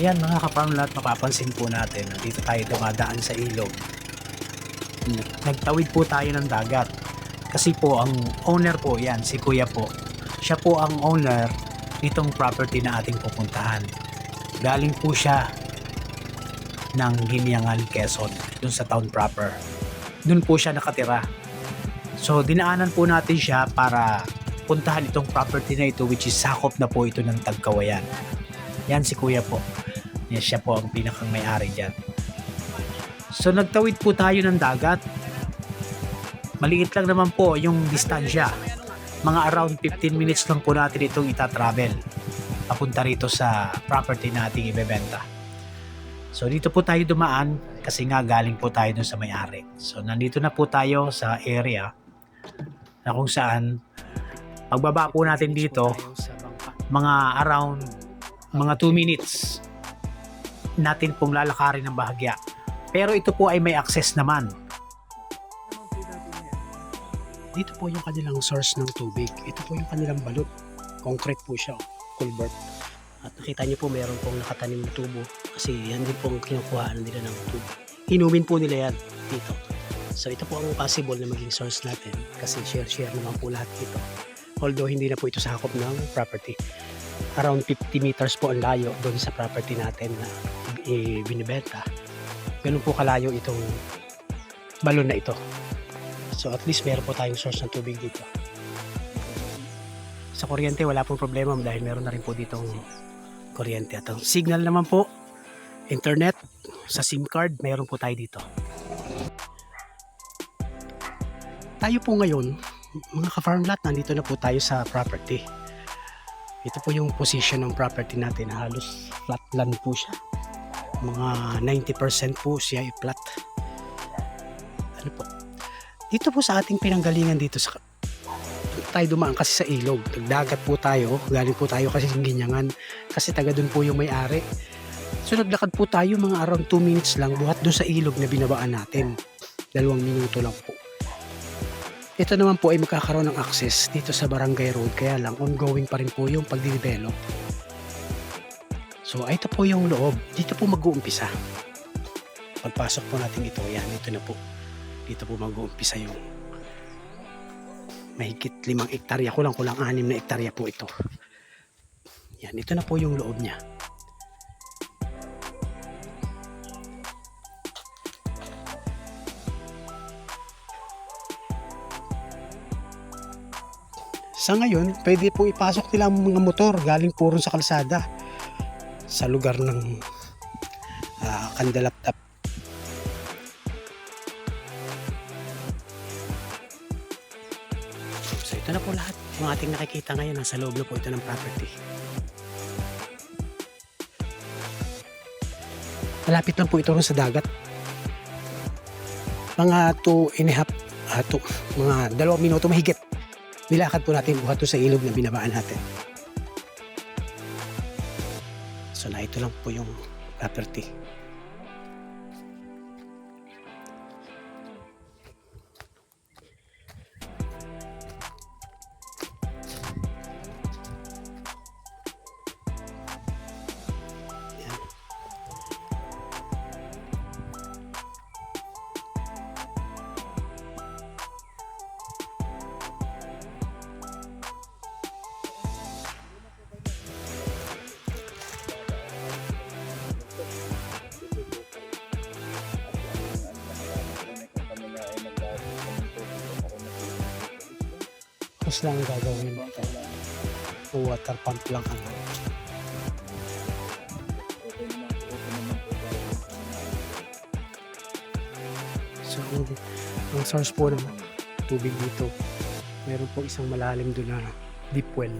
Ayan mga ka-farmland, mapapansin po natin, dito tayo dumadaan sa ilog. Nagtawid po tayo ng dagat. Kasi po ang owner po yan, si Kuya po. Siya po ang owner nitong property na ating pupuntahan. Galing po siya ng Gimiangan, Quezon, dun sa town proper. Dun po siya nakatira. So dinaanan po natin siya para puntahan itong property na ito, which is sakop na po ito ng Tagkawayan. Yan si Kuya po. Yan, siya po ang pinakang may-ari dyan. So nagtawid po tayo ng dagat. Maliit lang naman po yung distansya. Mga around 15 minutes lang po natin itong ita-travel papunta rito sa property na ating ibebenta. So dito po tayo dumaan kasi nga galing po tayo dun sa may-ari. So nandito na po tayo sa area na kung saan pagbaba po natin dito mga around mga 2 minutes natin pong lalakarin ng bahagya. Pero ito po ay may access naman. Dito po yung kanilang source ng tubig. Ito po yung kanilang balot. Concrete po siya, culvert. At nakita niyo po meron pong nakatanim na tubo kasi yan din po ang kinukuhaan nila ng tubig. Inumin po nila yan dito. So ito po ang possible na maging source natin kasi share naman po lahat dito. Although hindi na po ito sakop ng property. Around 50 meters po ang layo doon sa property natin na binibenta. Ganun po kalayo itong balon na ito. So at least meron po tayong source ng tubig dito. Sa kuryente wala pong problema dahil meron na rin po ditong kuryente. At ang signal naman po, internet, sa SIM card, meron po tayo dito. Tayo po ngayon, mga ka-farmland, nandito na po tayo sa property. Ito po yung position ng property natin. Halos flat land po siya. Mga 90% po siya ay flat. Ano po? Dito po sa ating pinanggalingan dito sa tayo dumaan kasi sa ilog. Nagdagat po tayo. Galing po tayo kasi sa Ginyangan. Kasi taga doon po yung may-ari. So naglakad po tayo mga around 2 minutes lang buhat doon sa ilog na binabaan natin. 2 minuto lang po. Ito naman po ay magkakaroon ng access dito sa Barangay Road. Kaya lang ongoing pa rin po yung pagdidevelop. So ito po yung loob. Dito po mag-uumpisa. Pagpasok po natin ito. Yan, ito na po. Dito po mag-uumpisa yung mahigit 5 hektarya. Kulang 6 na hektarya po ito. Yan, ito na po yung loob niya. Sa ngayon, pwede po ipasok nila ang mga motor galing po ron sa kalsada sa lugar ng Kandalaptap. So ito na po lahat. Yung ating nakikita ngayon, nasa loob na po ito ng property. Malapit lang po ito ron sa dagat. Mga 2 minuto mahigit. Nilakad po natin buhat sa ilog na binabaan natin. So na ito lang po yung property. Tapos lang gagawin ito. Water pump lang ano. So ang source po ng tubig dito, meron po isang malalim doon na deep well.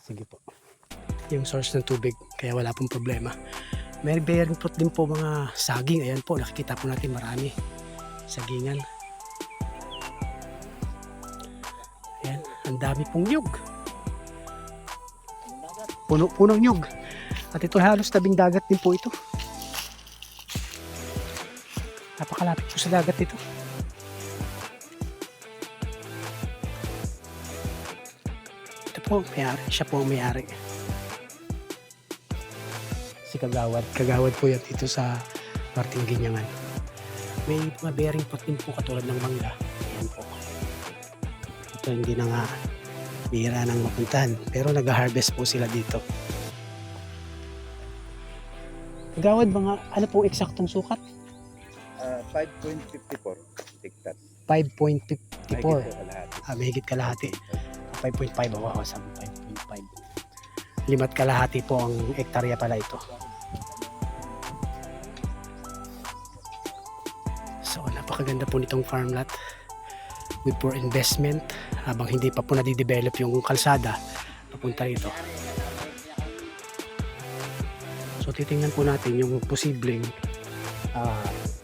Sige po. Yung source ng tubig, kaya wala pong problema. Meron po din po mga saging. Ayan po, nakikita po natin marami. Sagingan. Ayan, ang dami pong nyug. Puno-punong nyug. At ito halos tabing dagat din po ito. Napakalapit po sa dagat ito. po, may-ari. Siya po ang may-ari. Si Kagawad. Kagawad po yan dito sa Marting Ginyangan. May mga bearing pot din po katulad ng mangga. Ayan po. Ito hindi na nga bihira nang mapuntahan. Pero nag-harvest po sila dito. Kagawad, mga ano pong eksaktong sukat? 5.54 hectares. 5.54. Mahigit po Mahigit kalahati. kalahati. 5.5 o 5.5. Limat kalahati po ang hektarya pala ito. So napakaganda po nitong farm lot. Good for investment habang hindi pa po nadidevelop yung kalsada papunta rito. So titingnan po natin yung posibleng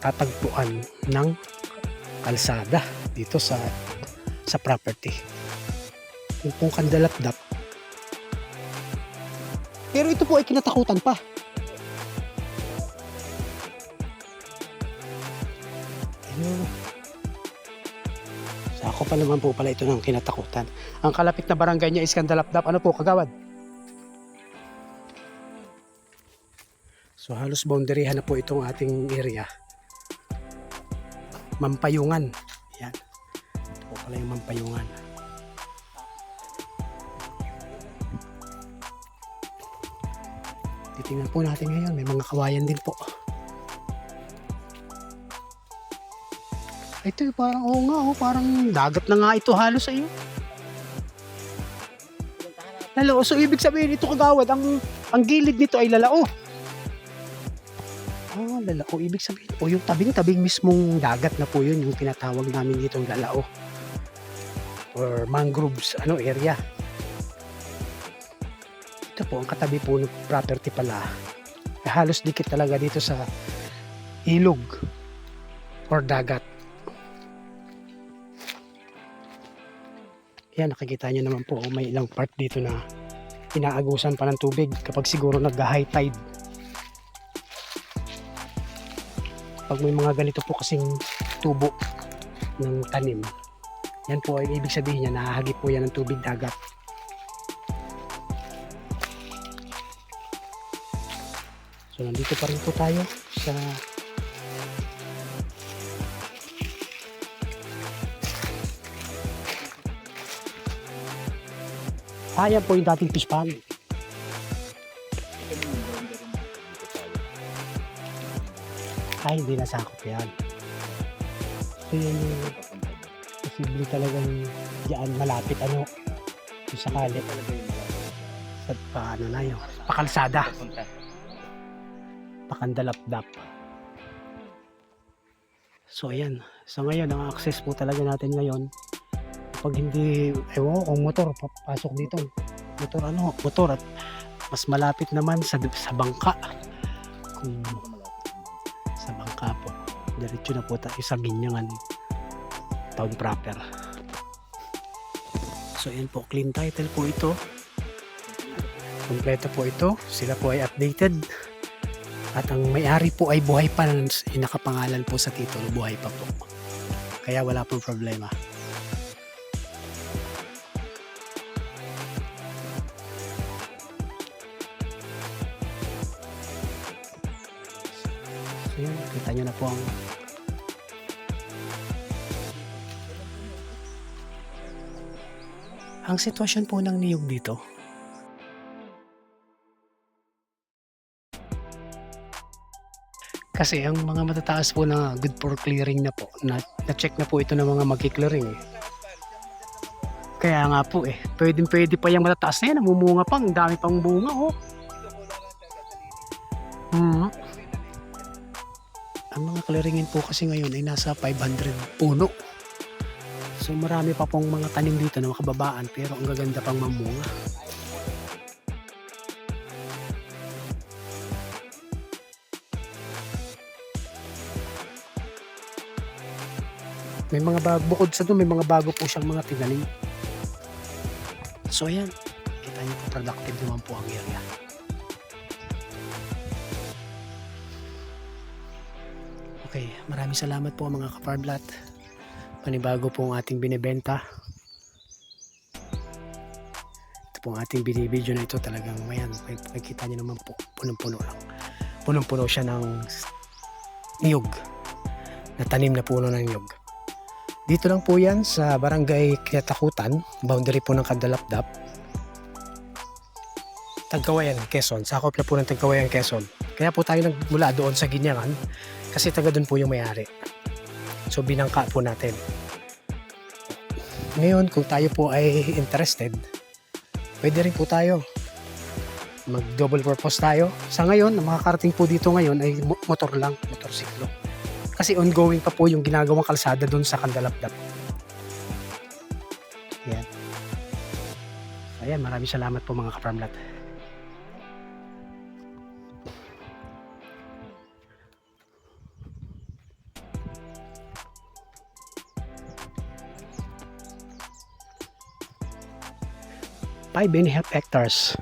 tatagpuan ng kalsada dito sa property. Yung pong Kandalapdap. Pero ito po ay kinatakutan pa. Ayun. Sako pa naman po pala ito ng kinatakutan. Ang kalapit na barangay niya is Kandalapdap. Ano po, Kagawad? So halos boundaryhan na po itong ating area. Mampayungan. Yan. Ito po pala yung Mampayungan. Titingnan po natin ngayon. May mga kawayan din po. Ito parang oo nga. Parang dagat na nga ito halos sa iyo. Lalao. So ibig sabihin ito, Kagawad. Ang gilid nito ay lalao. Lalao. Ibig sabihin po yung tabing mismong dagat na po yun. Yung tinatawag namin dito lalao. Or mangroves area. Ito po, ang katabi po ng property pala. Halos dikit talaga dito sa ilog or dagat. Yan, nakikita nyo naman po may ilang part dito na inaagusan pa ng tubig kapag siguro nag-high tide. Pag may mga ganito po kasing tubo ng tanim, yan po ay ibig sabihin niya nahahagip po yan ng tubig dagat. So nandito pa rin po tayo sa yan po yung dating fish pond. Hindi nasakop yan. So yun yung posible talagang diyan malapit yung sakali sa paano na yun pakalsada Pakandalapdap. So ayan, so ngayon ang access po talaga natin ngayon pag hindi ewan ko kung motor papasok dito motor at mas malapit naman sa bangka kung sa bangka po diretso na po tayo sa Ginyangan town proper. So yan po, clean title po ito, kompleto po ito, sila po ay updated at ang may-ari po ay buhay pa, nakapangalan po sa titulo, buhay pa po, kaya wala pong problema. So yan, kita nyo na po ang sitwasyon po ng niyog dito. Kasi ang mga matataas po na good for clearing na po, na-check na po ito ng mga magki-clearing Kaya nga po pwede pa yung matataas na yan, namumunga pang, dami pang bunga Ang mga clearingin po kasi ngayon ay nasa 500 puno. So marami pa pong mga tanim dito na makababaan pero ang gaganda pang mamunga. May mga bukod sa doon, may mga bago po siyang mga tinanim. So ayan, kita niyo po productive naman po ang area. Okay, maraming salamat po mga ka-farmlat. Panibago po ang ating binibenta. Ito Ito po ang ating binibideo na ito, talagang mayan, makikita nyo naman po, punong-puno lang. Punong-puno siya ng niyog, na tanim na puno ng niyog. Dito lang po yan sa Barangay Kinatakutan, boundary po ng Kandalapdap, Tagkawayan, Quezon. Sakop na po ng Tagkawayan, Quezon. Kaya po tayo nagmula doon sa Ginyangan kasi taga doon po yung may-ari. So binangka po natin. Ngayon kung tayo po ay interested, pwede rin po tayo mag double purpose tayo. Sa ngayon, ang makakarating po dito ngayon ay motor lang, motorsiklo. Kasi ongoing pa po yung ginagawang kalsada doon sa Kandalapdap. Ayan. Ayan, maraming salamat po mga kaparmlat. Five and a half hectares